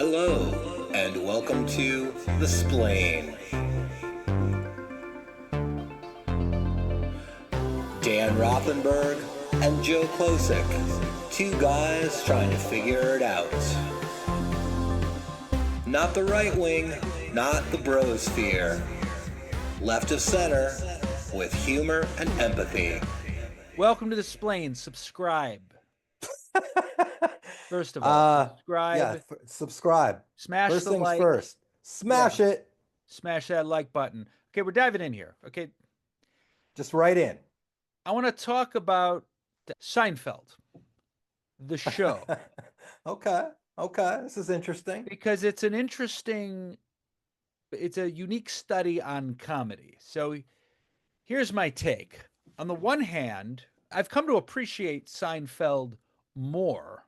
Hello, and welcome to the Splain. Dan Rothenberg and Joe Klosik, two guys trying to figure it out. Not the right wing, not the brosphere. Left of center, with humor and empathy. Welcome to the Splain. Subscribe. First of all, subscribe. Yeah, subscribe. Smash First the things like. first. Smash it. Smash that like button. Okay, we're diving in here. Okay, Just right in. I want to talk about Seinfeld, the show, Okay. This is interesting. because it's a unique study on comedy. So here's my take. On the one hand, I've come to appreciate Seinfeld more,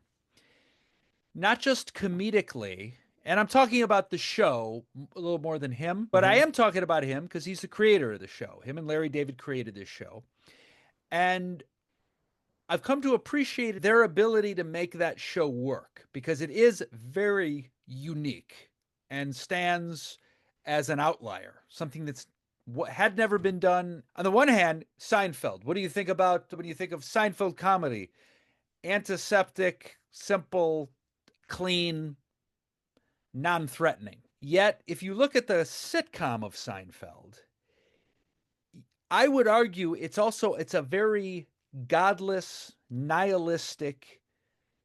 not just comedically, and I'm talking about the show a little more than him, but I am talking about him because he's the creator of the show. Him and Larry David created this show. And I've come to appreciate their ability to make that show work because it is very unique and stands as an outlier, something that's what had never been done. On the one hand, Seinfeld. What do you think about when you think of Seinfeld comedy? Antiseptic, simple, clean, non-threatening. Yet, if you look at the sitcom of Seinfeld, I would argue it's a very godless, nihilistic,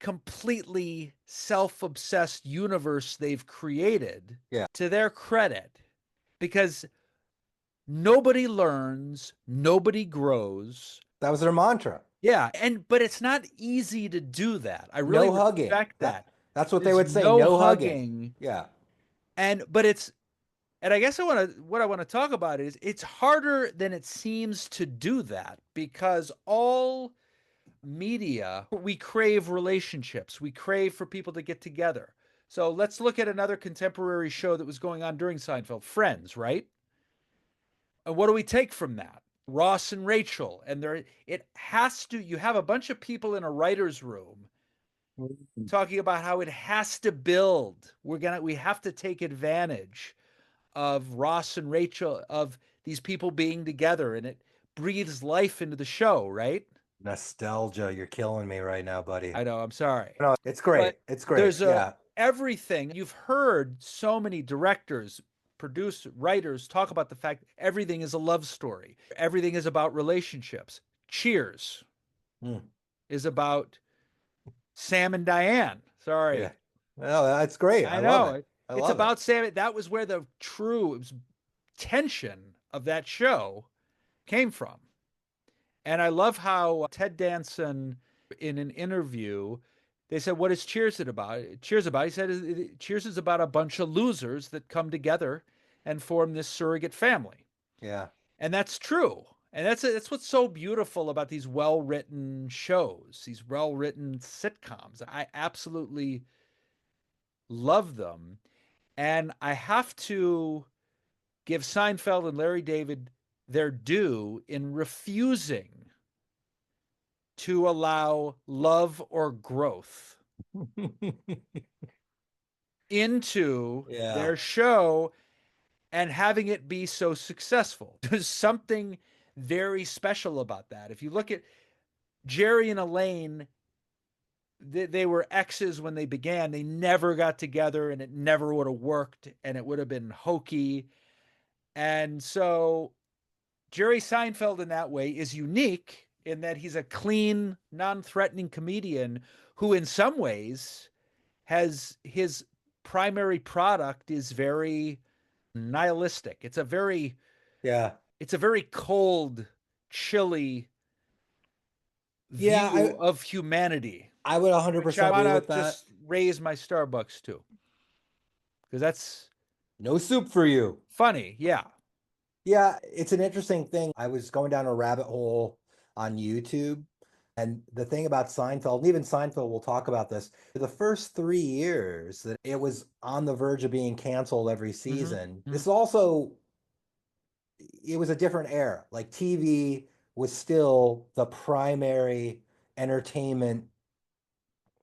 completely self-obsessed universe they've created. Yeah. To their credit, because nobody learns, nobody grows. That was their mantra. Yeah, but it's not easy to do that. I really respect that. That's what they would say. No hugging. Yeah. And I guess what I want to talk about is it's harder than it seems to do that, because all media, we crave relationships. We crave for people to get together. So let's look at another contemporary show that was going on during Seinfeld, Friends, right? And what do we take from that? Ross and Rachel, and you have a bunch of people in a writer's room talking about how it has to build. We have to take advantage of Ross and Rachel, of these people being together, and it breathes life into the show, right? Nostalgia, you're killing me right now, buddy. I know, I'm sorry. No, it's great. It's great. There's everything. You've heard so many directors, producers, writers talk about the fact everything is a love story. Everything is about relationships. Cheers is about Sam and Diane. Sorry. Yeah. No, that's great. I know. Love it. It's about Sam. That was where the true tension of that show came from. And I love how Ted Danson, in an interview, they said, "What is Cheers about?" Cheers about? He said, "Cheers is about a bunch of losers that come together and form this surrogate family." Yeah. And that's true. And that's what's so beautiful about these well-written shows, these well-written sitcoms. I absolutely love them. And I have to give Seinfeld and Larry David their due in refusing to allow love or growth into their show and having it be so successful. There's something very special about that. If you look at Jerry and Elaine, they were exes when they began. They never got together, and it never would have worked, and it would have been hokey. And so Jerry Seinfeld in that way is unique in that he's a clean, non-threatening comedian who in some ways has his primary product is very nihilistic. It's a very cold, chilly view of humanity. I would 100% agree with that. Just raise my Starbucks too, because that's no soup for you. Funny, yeah. Yeah, it's an interesting thing. I was going down a rabbit hole on YouTube, and the thing about Seinfeld, and even Seinfeld will talk about this, the first 3 years that it was on the verge of being canceled every season. This also, it was a different era. Like TV was still the primary entertainment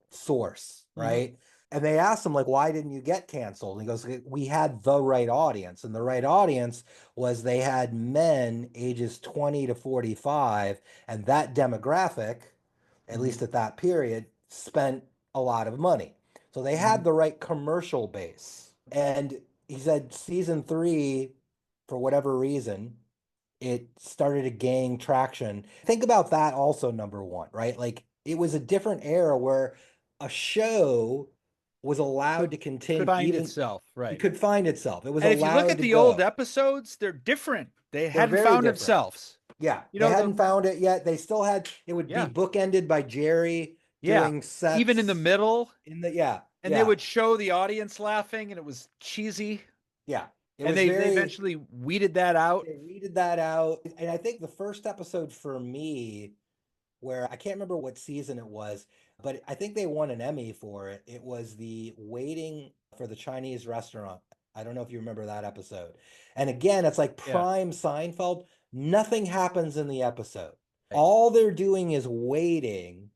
source, right? And they asked him, like, why didn't you get canceled? And he goes, we had the right audience. And the right audience was they had men ages 20 to 45. And that demographic, at least at that period, spent a lot of money. So they had the right commercial base. And he said season 3, for whatever reason, it started to gain traction. Think about that also, number one, right? Like it was a different era where a show was allowed to Could continue, find even itself, it right? could find itself. It was And if you look allowed at to the old go. episodes, they're different. They They're hadn't very found different. themselves. Yeah, You they know, hadn't found it yet. They still had, it would be yeah, bookended by Jerry yeah. doing sets Even in the middle, in the, yeah, and they yeah, would show the audience laughing, and it was cheesy. yeah. It And was they very, eventually weeded that out. they weeded that out. And I think the first episode for me, where I can't remember what season it was, but I think they won an Emmy for it. It was the waiting for the Chinese restaurant. I don't know if you remember that episode. And again, it's like Yeah, prime Seinfeld. Nothing happens in the episode. right. All they're doing is waiting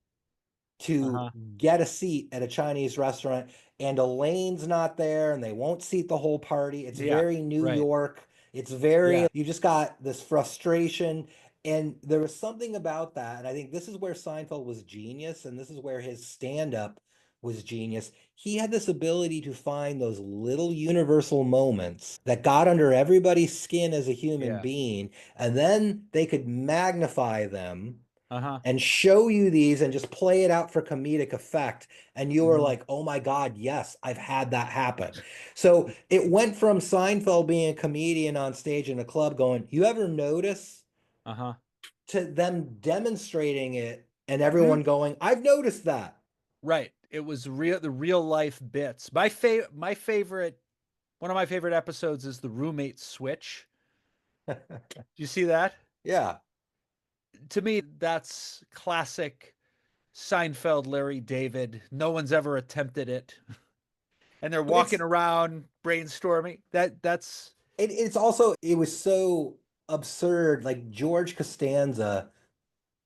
to Uh-huh. get a seat at a Chinese restaurant, and Elaine's not there and they won't seat the whole party. It's Yeah, very New right. York. It's very, Yeah. you just got this frustration. And there was something about that. And I think this is where Seinfeld was genius, and this is where his stand up was genius. He had this ability to find those little universal moments that got under everybody's skin as a human Yeah. being, and then they could magnify them Uh-huh. and show you these and just play it out for comedic effect. And you were Mhm. like, oh my God, yes, I've had that happen. So it went from Seinfeld being a comedian on stage in a club going, you ever notice, Uh-huh. to them demonstrating it and Mhm. everyone going, I've noticed that. Right. It was the real life bits. My favorite one of my favorite episodes is the roommate switch. Do you see that? Yeah. To me, that's classic Seinfeld, Larry David. No one's ever attempted it. And they're But walking around brainstorming. That's it's also, it was so absurd. Like George Costanza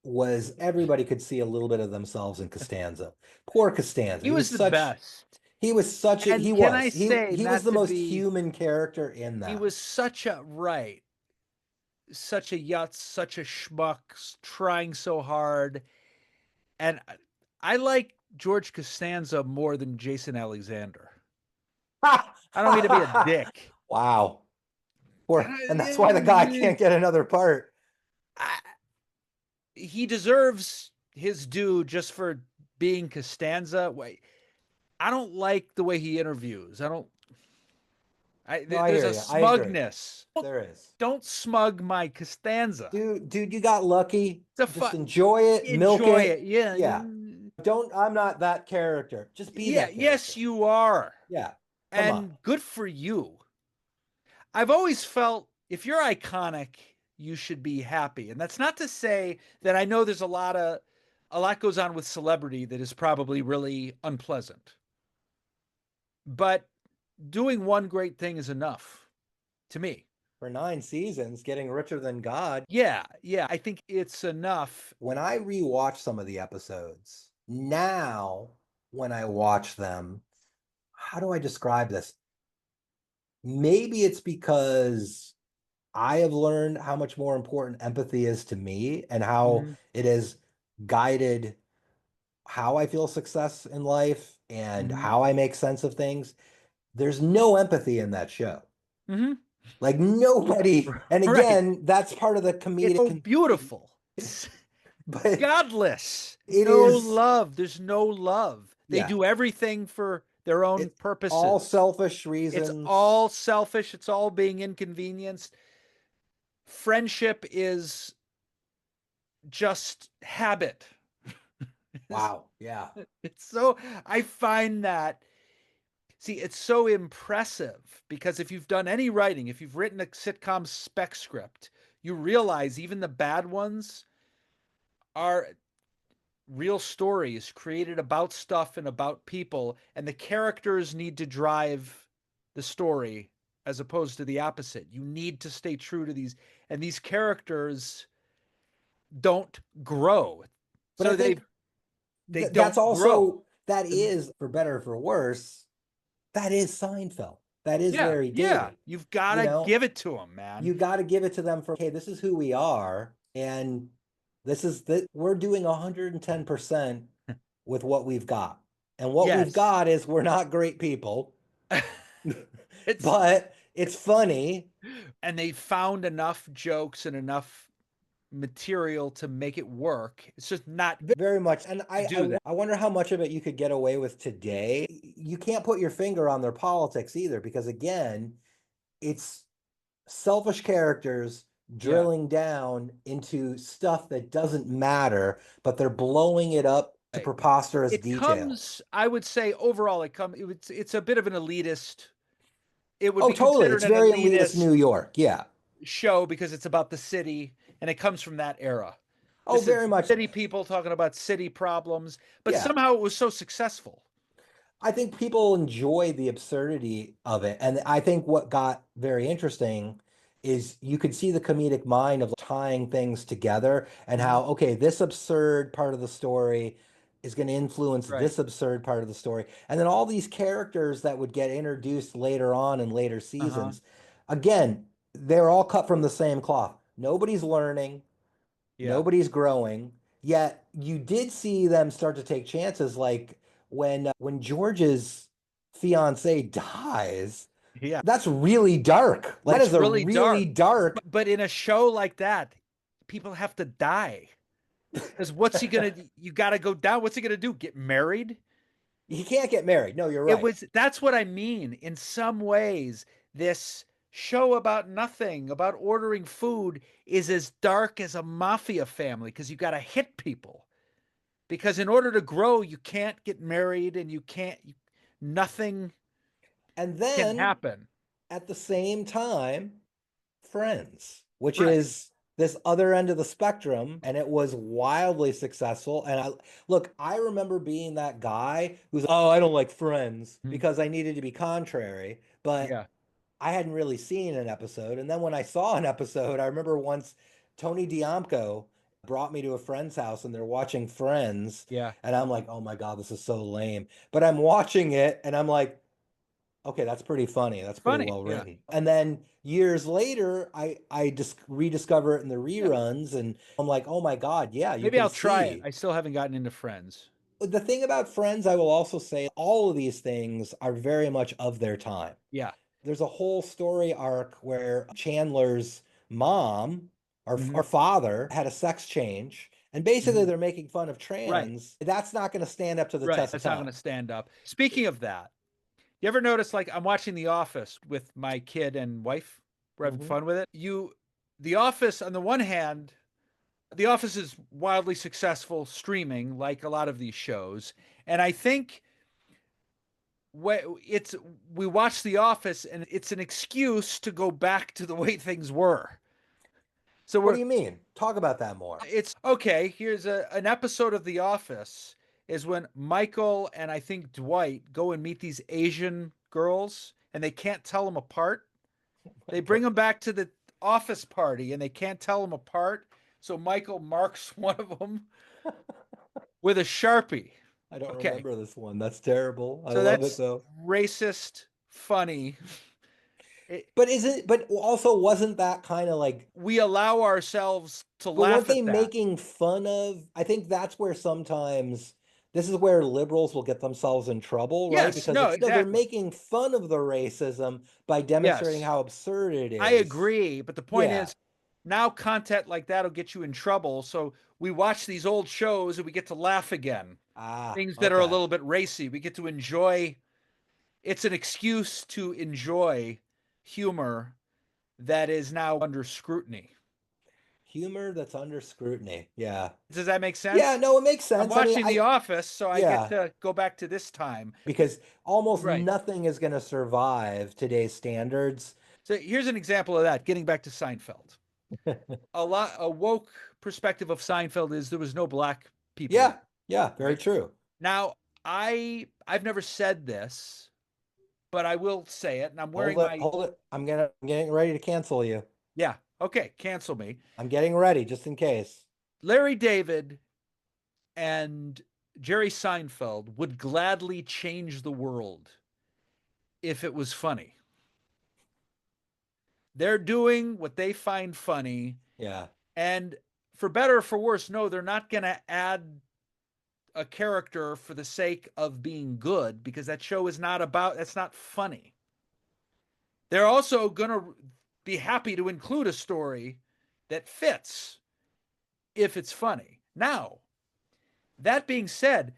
was, everybody could see a little bit of themselves in Costanza. Poor Costanza. he was the best. He was such a, he And can I was, say, he was not the to most be, human character in he that. was such a right, such a yutz, such a schmuck, trying so hard. And I like George Costanza more than Jason Alexander. I don't mean to be a dick. Wow. And that's why the guy can't get another part. He deserves his due just for being Costanza. Wait, I don't like the way he interviews. I don't. No, I There's hear a you. I agree. smugness. There is. Don't smug my Costanza. Dude, you got lucky. It's a Just enjoy it, milk enjoy it. it. Yeah. Yeah. I'm not that character. Just be that character. Yes, you are. Yeah. Come And on. good for you. I've always felt if you're iconic, you should be happy. And that's not to say that I know there's a lot goes on with celebrity that is probably really unpleasant. But doing one great thing is enough to me. For 9 seasons, getting richer than God. Yeah, I think it's enough. When I rewatch some of the episodes, now when I watch them, how do I describe this? Maybe it's because I have learned how much more important empathy is to me and how it has guided how I feel success in life and how I make sense of things. There's no empathy in that show. Mm-hmm. Like nobody. And again, that's part of the comedic. It's so beautiful. But godless. It no is love. There's no love. They do everything for their own purposes. All selfish reasons. It's all selfish. It's all being inconvenienced. Friendship is just habit. Wow. Yeah. It's so, I find that, see, it's so impressive because if you've done any writing, if you've written a sitcom spec script, you realize even the bad ones are real stories created about stuff and about people, and the characters need to drive the story as opposed to the opposite. You need to stay true to these, and these characters don't grow. But So I think they that's don't also grow. that is, for better or for worse, that is Seinfeld. That is Yeah, Larry yeah. David. You've got You to know, give it to them, man. you got to give it to them for, hey, this is who we are. And this is that we're doing 110% with what we've got. And what we've Yes. got is we're not great people, It's but it's funny. and they found enough jokes and enough material to make it work. It's just not Very much. And to do that. I wonder how much of it you could get away with today. You can't put your finger on their politics either, because again, it's selfish characters Yeah. drilling down into stuff that doesn't matter, but they're blowing it up to Right. preposterous It comes, details. I would say overall it's a bit of an elitist. It would Oh, be totally. considered It's an very elitist elitist New York. Yeah. show because it's about the city and it comes from that era. Oh, This is very much. city people talking about city problems, but Yeah. somehow it was so successful. I think people enjoy the absurdity of it. And I think what got very interesting is you could see the comedic mind of tying things together and Mhm. how, okay, this absurd part of the story is going to influence Right. this absurd part of the story. And then all these characters that would get introduced later on in later Uh-huh. seasons, again, they're all cut from the same cloth. Nobody's learning, Yeah. nobody's growing. Yet you did see them start to take chances, like when George's fiance dies. Yeah. That's really dark. Like, that It's is a really really dark. dark. But in a show like that, people have to die. Because what's he gonna you gotta go down. What's he gonna do? Get married? He can't get married. No, you're It right. was that's what I mean. In some ways, this show about nothing, about ordering food, is as dark as a mafia family because you gotta hit people. Because in order to grow, you can't get married and nothing And can then happen. at the same time, Friends, which Right. is this other end of the spectrum, and it was wildly successful. And I remember being that guy who's, oh, I don't like Friends Mhm. because I needed to be contrary, but Yeah. I hadn't really seen an episode. And then when I saw an episode, I remember once Tony Diamco brought me to a friend's house and they're watching Friends, Yeah. and I'm like, oh my God, this is so lame. But I'm watching it and I'm like, okay, that's pretty funny. That's pretty Funny. well Yeah. written. And then years later, I just rediscover it in the Yeah. reruns, and I'm like, oh my God, yeah, you Maybe can I'll try it. see. I still haven't gotten into Friends. The thing about Friends, I will also say, all of these things are very much of their time. Yeah. There's a whole story arc where Chandler's mom Hmm. or father had a sex change, and basically Hmm. they're making fun of Right. trans. That's not going to stand up to the Right. test of That's not time. going to stand up. Speaking of that, you ever notice like I'm watching The Office with my kid and wife? We're having Mhm. fun with it. The Office, on the one hand, The Office is wildly successful streaming, like a lot of these shows, and I think it's we watch The Office, and it's an excuse to go back to the way things were. So What do you mean? Talk about that more. it's okay. Here's an episode of The Office is when Michael and I think Dwight go and meet these Asian girls, and they can't tell them apart. They bring them back to the office party, and they can't tell them apart. So Michael marks one of them with a Sharpie. I don't Okay. remember this one. That's terrible. I So love it that's though. racist, funny. It, But but also wasn't that kind of like, we allow ourselves to but weren't laugh they at that. making fun of? I think that's where sometimes this is where liberals will get themselves in trouble, right? Yes, Because no, it's no, they're exactly. making fun of the racism by demonstrating Yes, how absurd it I is. agree. But the point Yeah. is, now content like that'll get you in trouble. So we watch these old shows and we get to laugh again. Ah, Things that are a okay. little bit racy. We get to enjoy. It's an excuse to enjoy humor that is now under scrutiny. Humor that's under scrutiny. Yeah. Does that make Yeah, sense? no, it makes I'm sense. I mean, watching The Office, so I get yeah, to go back to this time. because almost Right. nothing is going to survive today's standards. So here's an example of that. Getting back to Seinfeld, a woke perspective of Seinfeld is there was no black people in Yeah, it, yeah, very right? true. Now, I've never said this, but I will say it, and I'm wearing my Hold it. I'm getting ready to cancel you. yeah. Okay, cancel me. I'm getting ready just in case. Larry David and Jerry Seinfeld would gladly change the world if it was funny. They're doing what they find funny. Yeah. And for better or for worse, no, they're not going to add a character for the sake of being good because that show is not about, that's not funny. They're also going to be happy to include a story that fits if it's funny. Now, that being said,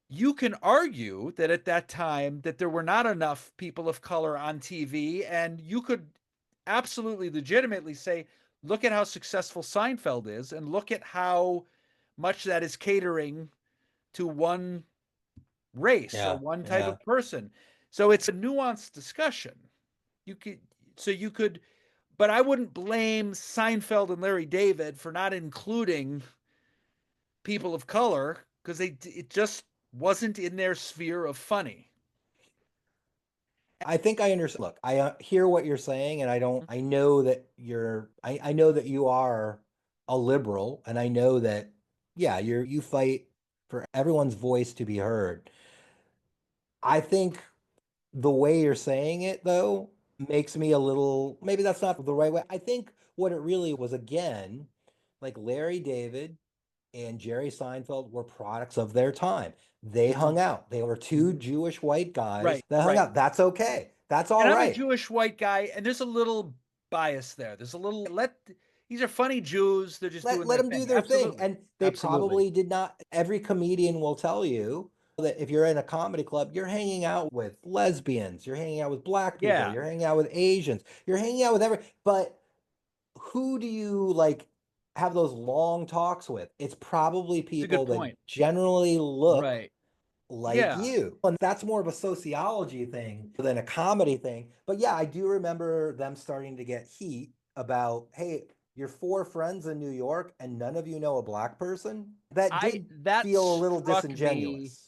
you can argue that at that time that there were not enough people of color on TV, and you could absolutely legitimately say, look at how successful Seinfeld is and look at how much that is catering to one race or Yeah. one type Yeah. of person. So it's a nuanced discussion. You could so you could but I wouldn't blame Seinfeld and Larry David for not including people of color because it just wasn't in their sphere of funny. I think I understand. Look, I hear what you're saying, and I know that I know that you are a liberal, and I know that, yeah, you fight for everyone's voice to be heard. I think the way you're saying it, though, makes me a little, maybe that's not the right way. I think what it really was, again, like Larry David and Jerry Seinfeld were products of their time. They Mhm. hung out. They were two Jewish white guys Right, that hung right. out. That's okay. That's And all I'm a right. Jewish white guy, and there's a little bias there. There's a little let these are funny Jews. They're just doing Let their them do thing. their thing. Absolutely, And they absolutely. probably did not. Every comedian will tell you that if you're in a comedy club, you're hanging out with lesbians, you're hanging out with black people, Yeah, you're hanging out with Asians, you're hanging out with but who do you like have those long talks with? It's probably it's a good people that point. generally look Right. like Yeah, you. And that's more of a sociology thing than a comedy thing. But yeah, I do remember them starting to get heat about, hey, you're four friends in New York and none of you know a black person. That I did that feel a little struck me. disingenuous.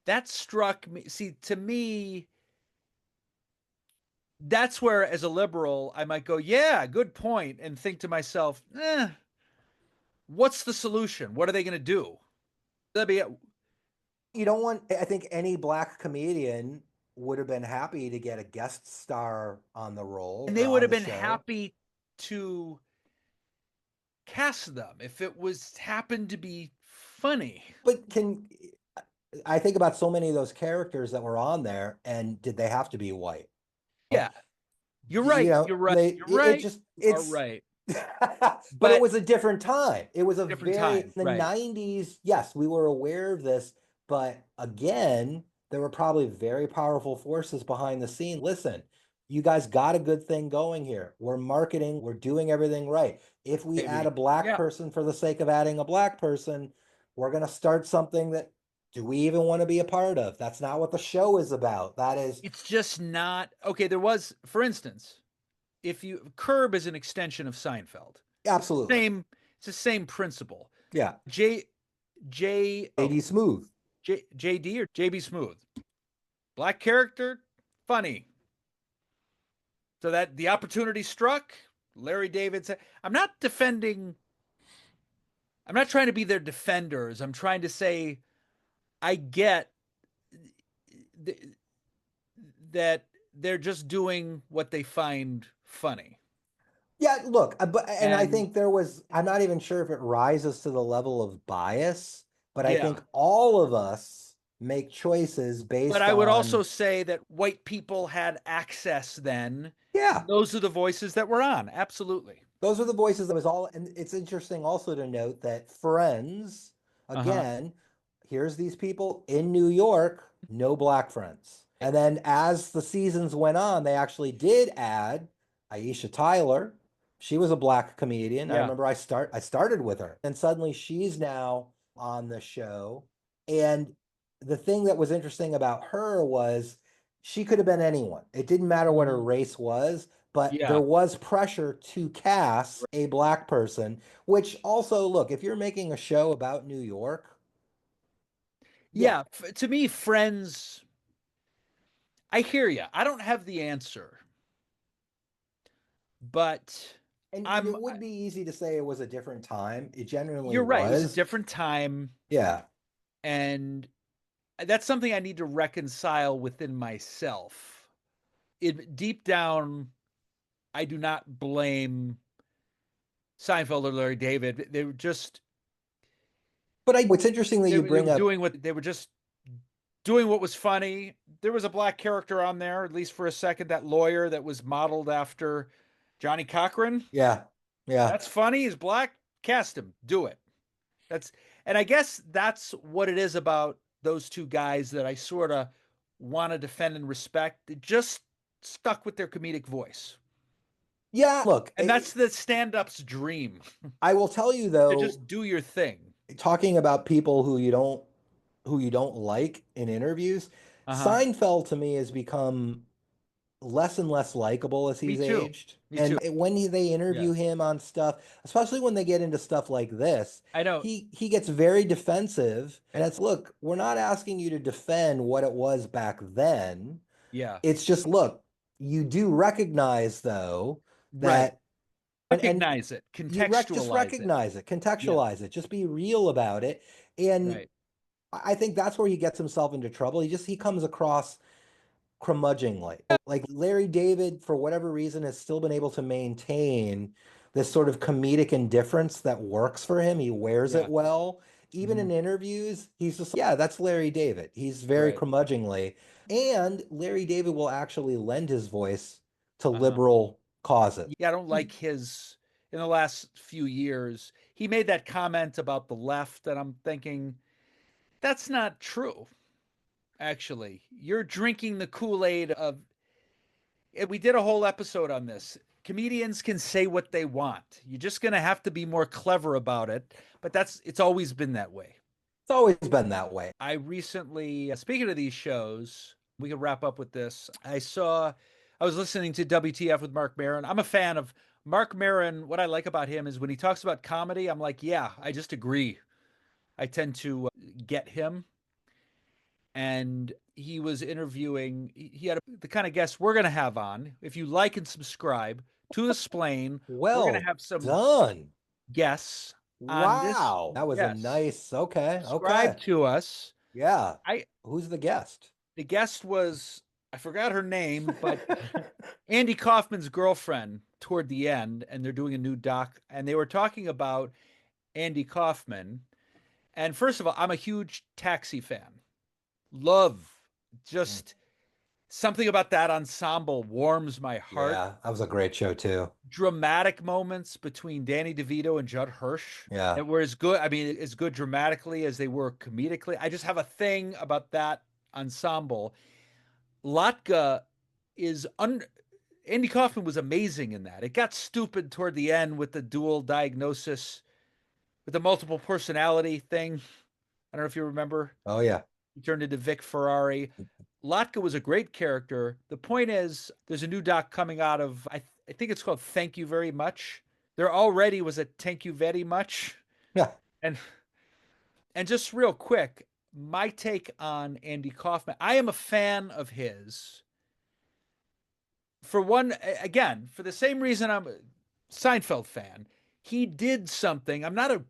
That struck me. See, to me, that's where, as a liberal, I might go, "Yeah, good point," and think to myself, "What's the solution? What are they going to do?" That'd be You don't want, I think any black comedian would have been happy to get a guest star on the role and or they would on have the been show. happy to cast them if it was happened to be funny. But I think about so many of those characters that were on there, and did they have to be white? Yeah, you're You right. know, You're right. You're right. You are it's right. but it But was a different time. It was a different very, time, in the right? 90s, yes, we were aware of this, but again, there were probably very powerful forces behind the scene. Listen, you guys got a good thing going here. We're marketing, we're doing everything right. If we add Maybe. a black Yeah. person for the sake of adding a black person, we're going to start something that do we even want to be a part of? That's not what the show is about. That is It's just not okay. There was, for instance, if you Curb is an extension of Seinfeld. absolutely. Same. It's the same principle. Yeah. J J oh AD Smooth. JD or JB Smooth. Black character, funny. So that the opportunity struck. Larry David said, "I'm not defending. I'm not trying to be their defenders. I'm trying to say I get th- that they're just doing what they find funny." Yeah, look, but and I And think there was, I'm not even sure if it rises to the level of bias, but I yeah, think all of us make choices but based I would also on, say that white people had access then. yeah, Those are the voices that were on. Absolutely. those are the voices that was all, and it's interesting also to note that Friends, Uh huh. again, here's these people in New York, no black friends. And then as the seasons went on, they actually did add Aisha Tyler. She was a black comedian. I Yeah. remember I started with her. And suddenly she's now on the show. And the thing that was interesting about her was she could have been anyone. It didn't matter what her Mhm. race was, but there Yeah. was pressure to cast a black person, which also, look, if you're making a show about New York, yeah. Yeah. To me, Friends. I hear you. I don't have the answer, but And I'm. it would be easy to say it was a different time. It genuinely You're right. It was a was. different time. Yeah. And that's something I need to reconcile within myself. Deep down, I do not blame Seinfeld or Larry David. They were just But it's interesting that they, you they bring were up. doing what they were just doing what was funny. There was a black character on there, at least for a second, that lawyer that was modeled after Johnny Cochran. Yeah, yeah. That's funny. He's black. Cast him. Do it. That's and I guess that's what it is about those two guys that I sort of want to defend and respect. They just stuck with their comedic voice. Yeah, look, And that's the stand-up's dream. I will tell you To though, just do your thing. talking about people who you don't like in interviews, Uh-huh. Seinfeld to me has become less and less likable as Me he's too. aged. Me And too. when they Yeah. interview him on stuff, especially when they get into stuff like this, I know. he gets very defensive. And it's, look, we're not asking you to defend what it was back then. Yeah. It's just, look, you do recognize though Right. that and Recognize it. just Contextualize it. recognize it, Yeah. contextualize it, just be real about it. And Right. I think that's where he gets himself into trouble. He comes across curmudgeonly. Like Larry David, for whatever reason, has still been able to maintain this sort of comedic indifference that works for him. He wears it Yeah. well. Even Mhm. in interviews, he's just, yeah, that's Larry David. He's very Right. curmudgeonly. And Larry David will actually lend his voice to Uh-huh. liberal causes. Yeah, I don't like his in the last few years. He made that comment about the left, and I'm thinking that's not true. Actually, you're drinking the Kool-Aid of. We did a whole episode on this. Comedians can say what they want. You're just going to have to be more clever about it. But it's always been that way. It's always been that way. I recently, speaking of these shows, we can wrap up with this. I was listening to WTF with Mark Maron. I'm a fan of Mark Maron. What I like about him is when he talks about comedy, I'm like, yeah, I just agree. I tend to get him. And he was interviewing, he had the kind of guests we're going to have on. If you like and subscribe to the Splain, we're going to Well have some done. guests on this. Wow. That was a Yes. nice, okay, okay. Subscribe to us. Yeah. I Who's the guest? The guest was I forgot her name, but Andy Kaufman's girlfriend toward the end, and they're doing a new doc, and they were talking about Andy Kaufman. And first of all, I'm a huge Taxi fan. Love just something about that ensemble warms my heart. Yeah, that was a great show too. Dramatic moments between Danny DeVito and Judd Hirsch Yeah. that were as good. I mean, as good dramatically as they were comedically. I just have a thing about that ensemble. Latka is Andy Kaufman was amazing in that. It got stupid toward the end with the dual diagnosis, with the multiple personality thing. I don't know if you remember. Oh yeah. He turned into Vic Ferrari. Latka was a great character. The point is, there's a new doc coming out of, I think it's called Thank You Very Much. There already was a Thank You Very Much. Yeah. And just real quick, my take on Andy Kaufman, I am a fan of his. For one, again, for the same reason I'm a Seinfeld fan, he did something. I'm not a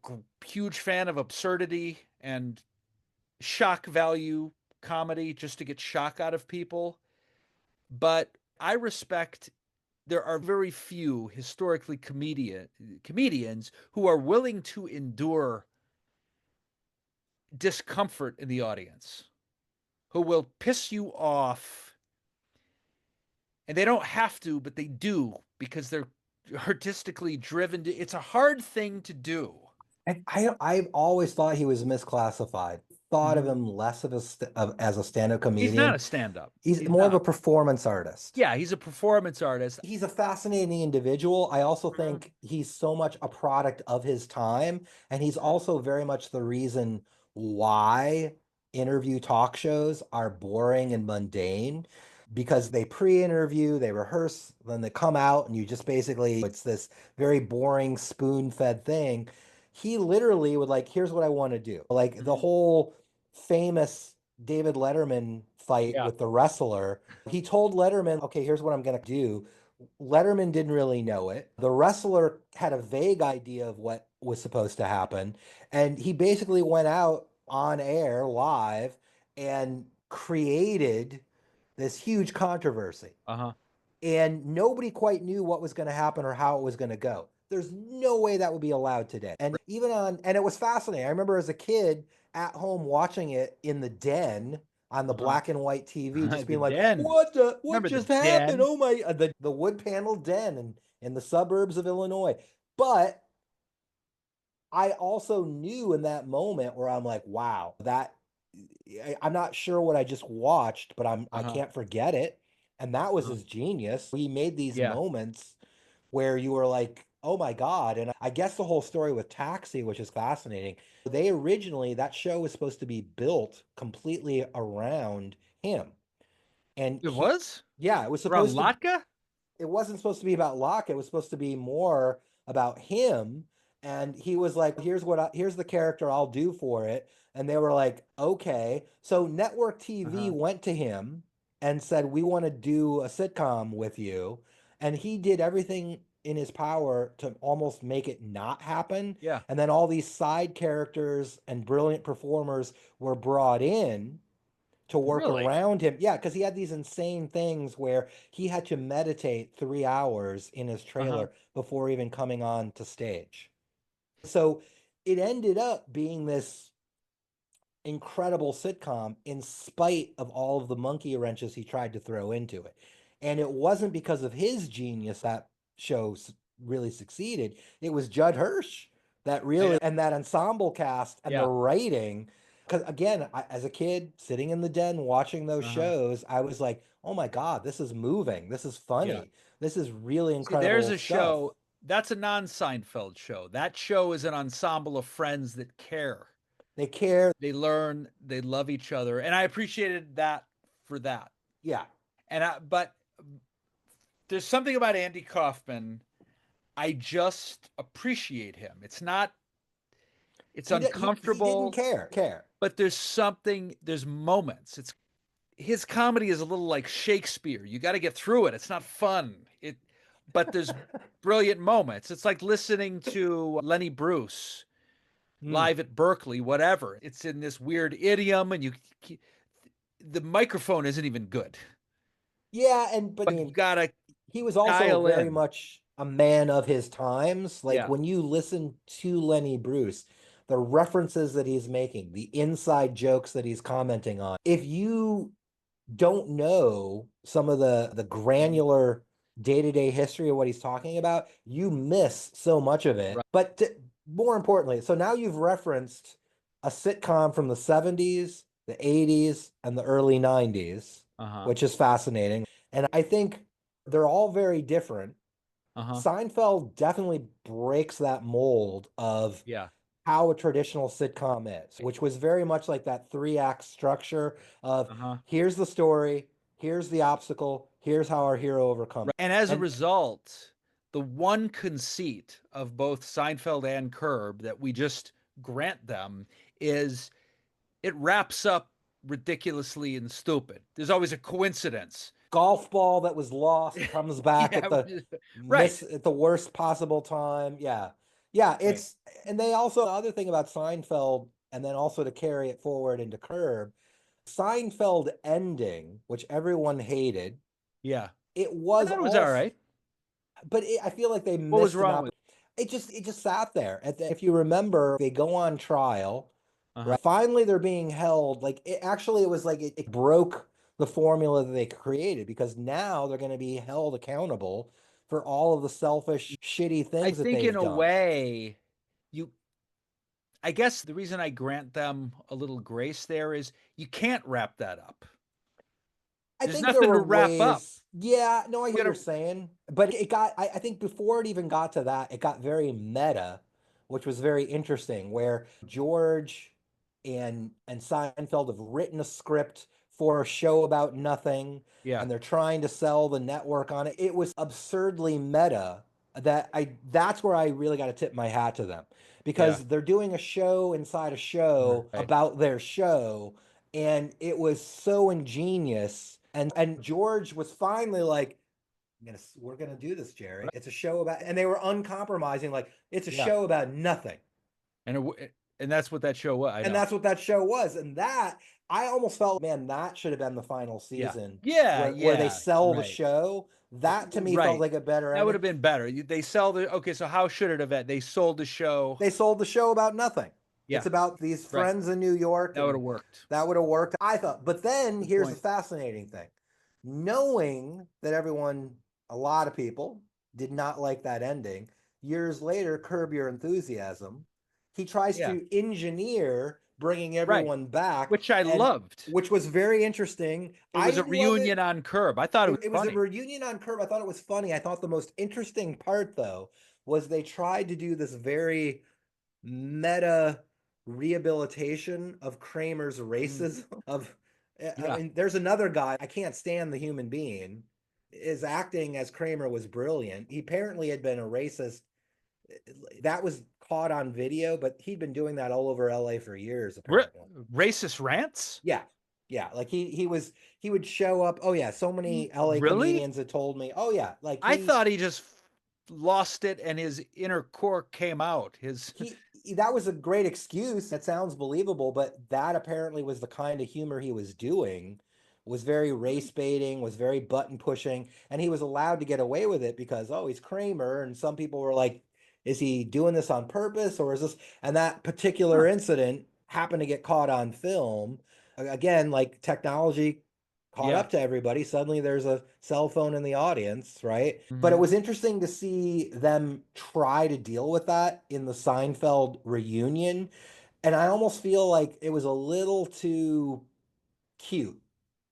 huge fan of absurdity and shock value comedy just to get shock out of people. But I respect there are very few historically comedians who are willing to endure discomfort in the audience, who will piss you off. And they don't have to, but they do because they're artistically driven. It's a hard thing to do. I've always thought he was misclassified. Thought of him less as a stand-up comedian. He's not a stand-up. He's more of a performance artist. Yeah, he's a performance artist. He's a fascinating individual. I also think he's so much a product of his time, and he's also very much the reason why interview talk shows are boring and mundane, because they pre-interview, they rehearse, then they come out, and you just basically, it's this very boring spoon-fed thing. He literally would like, here's what I want to do. Like the whole famous David Letterman fight with the wrestler. He told Letterman, okay, here's what I'm going to do. Letterman didn't really know it. The wrestler had a vague idea of what was supposed to happen. And he basically went out on air live and created this huge controversy. Uh-huh. And nobody quite knew what was going to happen or how it was going to go. There's no way that would be allowed today. And even on, and it was fascinating. I remember as a kid at home watching it in the den on the Uh-huh. black and white TV, just The being like, Den. what Remember the just happened? Den? Oh my, the wood paneled den in the suburbs of Illinois. But I also knew in that moment where I'm like, wow, that I'm not sure what I just watched, but I Uh-huh. can't forget it. And that was Uh-huh. his genius. He made these Yeah. moments where you were like, oh my God. And I guess the whole story with Taxi, which is fascinating, they originally, that show was supposed to be built completely around him. And It was? yeah, it was Around supposed to, Latka? it wasn't supposed to be about Locke. It was supposed to be more about him. And he was like, here's the character I'll do for it. And they were like, okay. So network TV Uh-huh. went to him and said, we want to do a sitcom with you. And he did everything in his power to almost make it not happen. Yeah. And then all these side characters and brilliant performers were brought in to work Really? around him. Yeah, because he had these insane things where he had to meditate 3 hours in his Uh-huh. trailer before even coming on to stage. So it ended up being this incredible sitcom in spite of all of the monkey wrenches he tried to throw into it. And it wasn't because of his genius that show really succeeded. It was Judd Hirsch that I know. really, and that ensemble cast and the Yeah. writing. Because again, as a kid sitting in the den watching those Uh-huh. shows, I was like, oh my God, this is moving. This is Yeah. funny. This is really See, there's incredible a stuff. show that's a non-Seinfeld show. That show is an ensemble of friends that care. They care. They learn, they love each other, and I appreciated that for that. Yeah. But there's something about Andy Kaufman. I just appreciate him. It's He didn't uncomfortable, care. but there's moments. It's his comedy is a little like Shakespeare. You got to get through it. It's not fun. But there's brilliant moments. It's like listening to Lenny Bruce Hmm. live at Berkeley, whatever. It's in this weird idiom, and the microphone isn't even good. Yeah, but I But you mean, gotta he was also dial very in. much a man of his times. Like Yeah, when you listen to Lenny Bruce, the references that he's making, the inside jokes that he's commenting on, if you don't know some of the granular day-to-day history of what he's talking about, you miss so much of it. right. But more importantly, so now you've referenced a sitcom from the 70s, the 80s, and the early 90s, Uh huh. which is fascinating. And I think they're all very different. Uh huh. Seinfeld definitely breaks that mold of Yeah. how a traditional sitcom is, which was very much like that 3 act structure of Uh huh. here's the story, here's the obstacle, here's how our hero overcomes. Right. And as a And result, the one conceit of both Seinfeld and Curb that we just grant them is it wraps up ridiculously and stupid. There's always a coincidence. golf ball that was lost comes back Yeah, at the right, worst possible time. Yeah. Yeah, right. it's and they also the other thing about Seinfeld and then also to carry it forward into Curb, Seinfeld ending, which everyone hated, Yeah, it I was thought it was all also right. but I feel like they What was missed an wrong opportunity. with? It just sat there. If you remember, they go on trial, Uh huh. right? Finally, they're being held. Like it was like it broke the formula that they created because now they're going to be held accountable for all of the selfish, shitty I things that think in they've a done. way, you. I guess the reason I grant them a little grace there is you can't wrap that up. I There's think there nothing to were wrap up. ways. Yeah, no, I hear We're what you're gonna. saying. But it got, I think before it even got to that, it got very meta, which was very interesting, where George and Seinfeld have written a script for a show about nothing, Yeah, and they're trying to sell the network on it. It was absurdly meta that that's where I really got to tip my hat to them yeah. because they're doing a show inside a show Right. about their show and it was so ingenious. And George was finally like, we're gonna do this, Jerry. Right. It's a show about, and they were uncompromising, like it's a Yeah. show about nothing. And And that's what that show was. I And know. that's what that show was. And that, I almost felt, man, that should have been the final Yeah. season. Yeah. Where they Yeah. sell the Right. show. That to me felt Right. like a better That would ending. have been better. They sell the okay. So how should it have ended? They sold the show. They sold the show about nothing. Yeah. It's about these Right. friends in New York. That would have worked. That would have worked, I thought. But then Good here's point. the fascinating thing. Knowing that everyone, a lot of people, did not like that ending, years later, Curb Your Enthusiasm, he tries Yeah. to engineer bringing Right. everyone back, Which I loved. which was very interesting. It was a didn't love reunion on Curb. I thought it was It was a funny. reunion on Curb. I thought it was funny. I thought the most interesting part, though, was they tried to do this very meta rehabilitation of Kramer's racism. I Yeah. mean, there's another guy, I can't stand the human being, is acting as Kramer was brilliant. He apparently had been a racist. That was caught on video, but he'd been doing that all over LA for years, apparently. Racist rants? Yeah. Yeah. Like he would show up. Oh yeah. So many LA Really? comedians had told me, oh yeah. Like I thought he just lost it and his inner core came out. That was a great excuse. That sounds believable, but that apparently was the kind of humor he was doing, was very race baiting, was very button pushing, and he was allowed to get away with it because, oh, he's Kramer. And some people were like, is he doing this on purpose or is this? And that particular incident happened to get caught on film. Again, like technology caught up to everybody. Suddenly there's a cell phone in the audience, right? But it was interesting to see them try to deal with that in the Seinfeld reunion. And I almost feel like it was a little too cute,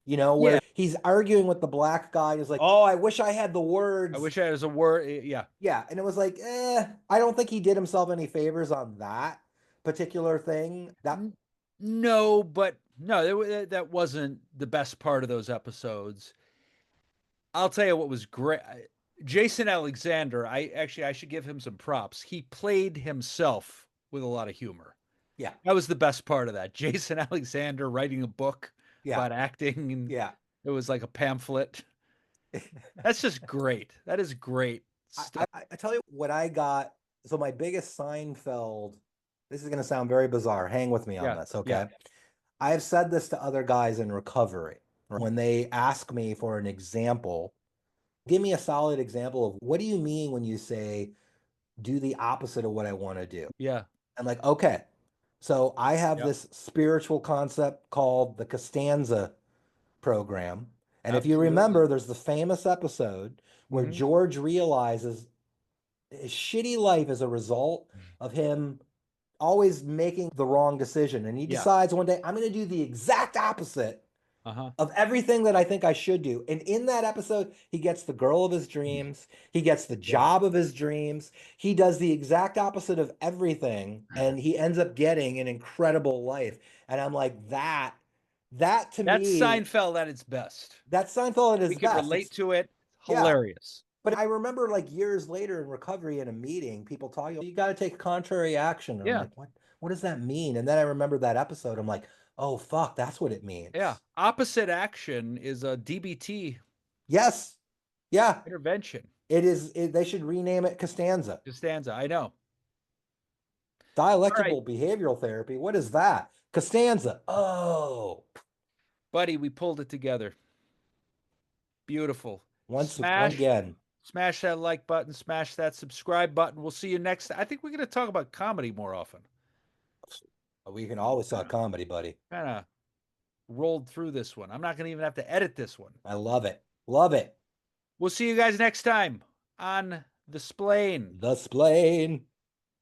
where he's arguing with the black guy. He's like, oh, I wish I had the words. I wish I was a word. Yeah. Yeah. And it was like, I don't think he did himself any favors on that particular thing. No, but no, that wasn't the best part of those episodes. I'll tell you what was great. Jason Alexander, I should give him some props. He played himself with a lot of humor. Yeah. That was the best part of that. Jason Alexander writing a book about acting. And it was like a pamphlet. That's just great. That is great stuff. I tell you what I got. So my biggest Seinfeld, this is going to sound very bizarre. Hang with me on this, okay? I have said this to other guys in recovery. When they ask me for an example, give me a solid example of what do you mean when you say do the opposite of what I want to do? Yeah. I'm like, okay. So I have this spiritual concept called the Costanza program. And if you remember, there's the famous episode where George realizes his shitty life is a result of him always making the wrong decision. And he decides one day, I'm going to do the exact opposite of everything that I think I should do. And in that episode, he gets the girl of his dreams. He gets the job of his dreams. He does the exact opposite of everything. And he ends up getting an incredible life. And I'm like, that to me. That's Seinfeld at its best. That's Seinfeld at its best. We can relate to it. Hilarious. But I remember like years later in recovery in a meeting, people talking, you got to take contrary action. And I'm like, what does that mean? And then I remember that episode. I'm like, oh, fuck, that's what it means. Yeah. Opposite action is a DBT. Yes. Yeah. Intervention. It is. They should rename it Costanza. Costanza. I know. Dialectical behavioral therapy. What is that? Costanza. Oh. Buddy, we pulled it together. Beautiful. Once again. Smash that like button. Smash that subscribe button. We'll see you next time. I think we're going to talk about comedy more often. We can always talk comedy, buddy. Kind of rolled through this one. I'm not going to even have to edit this one. I love it. Love it. We'll see you guys next time on The Splain. The Splain.